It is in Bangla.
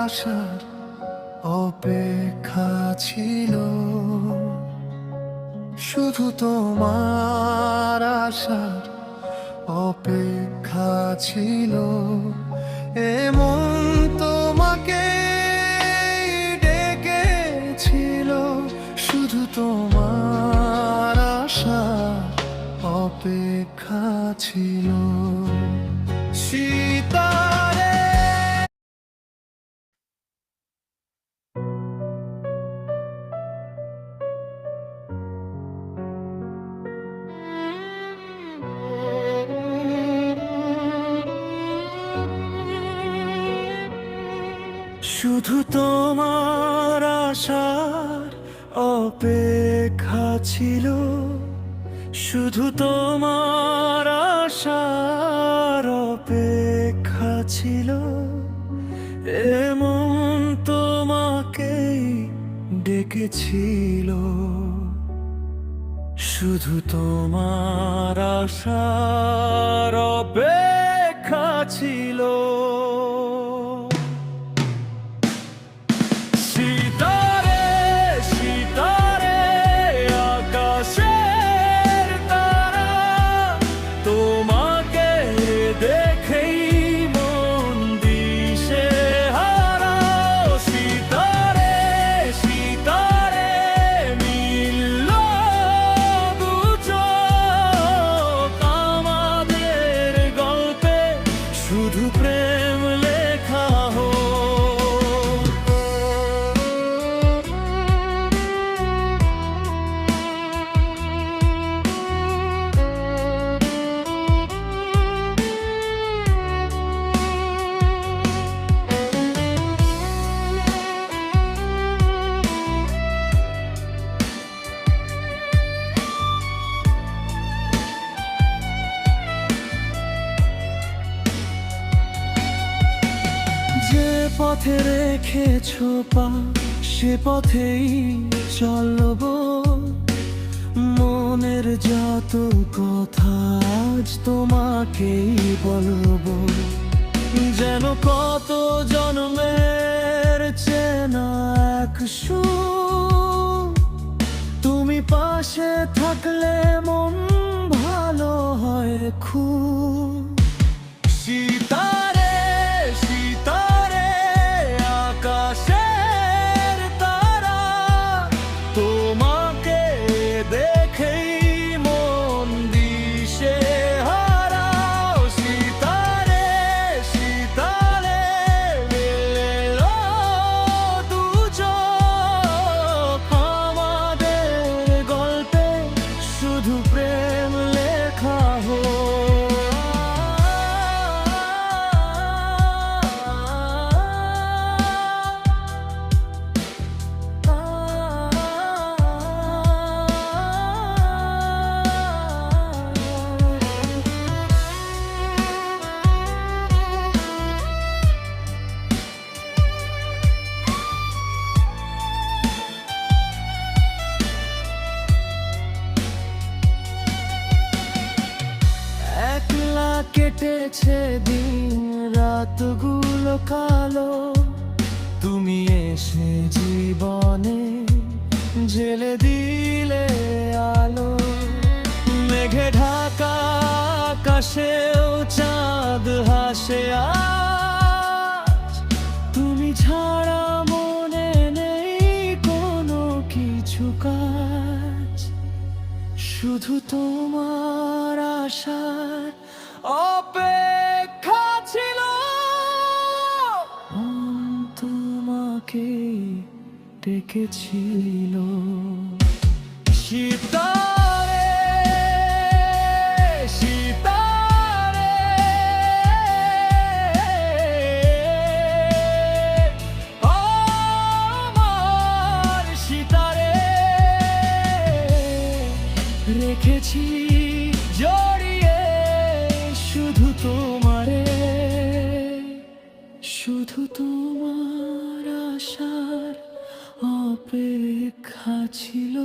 আসার অপেক্ষা ছিল, শুধু তোমার আসার অপেক্ষা ছিল। এমন তোমাকে ডেকেছিল, শুধু তোমার আসার অপেক্ষা ছিল। সিতারে শুধু তোমার আশার অপেক্ষা ছিল, শুধু তোমার আশার অপেক্ষা ছিল। এমন তোমাকেই ডেকেছিল, শুধু তোমার আশার অপেক্ষা ছিল। সিতারে সিতারে আকাশের তারা, তোমাকে দেখেই মন দিশে হারা। সিতারে সিতারে মিলল দু চোখ, আমাদের গল্পে শুধু প্রেম লেখা হোক। যে পথে রেখেছো পা, সে পথেই চলবো। মনের যত কথা আজ তোমাকেই বলবো, যেন কত জন্মের চেনা এক সুর। তুমি পাশে থাকলে মন ভালো হয় খুব। সিতারে সিতারে আকাশের তারা, তোমাকে দেখেই মন দিশে হারা। সিতারে সিতারে মিলল দু চোখ, আমাদের গল্পে শুধু প্রেম লেখা হোক। একলা কেটেছে দিন রাতগুলো কালো, তুমি এসে জীবনে জেলে দিলে আলো। মেঘে ঢাকা আকাশেও চাঁদ হাসে আজ, তুমি ছাড়া মনে নেই কোনো কিছু কাজ। শুধু তোমার আশার অপেক্ষা ছিল, মন তোমাকে ডেকেছিল। সিতারে সিতারে আমার সিতারে রেখেছি জড়িয়ে, শুধু তোমারে, শুধু তোমার আশার অপেক্ষা ছিল।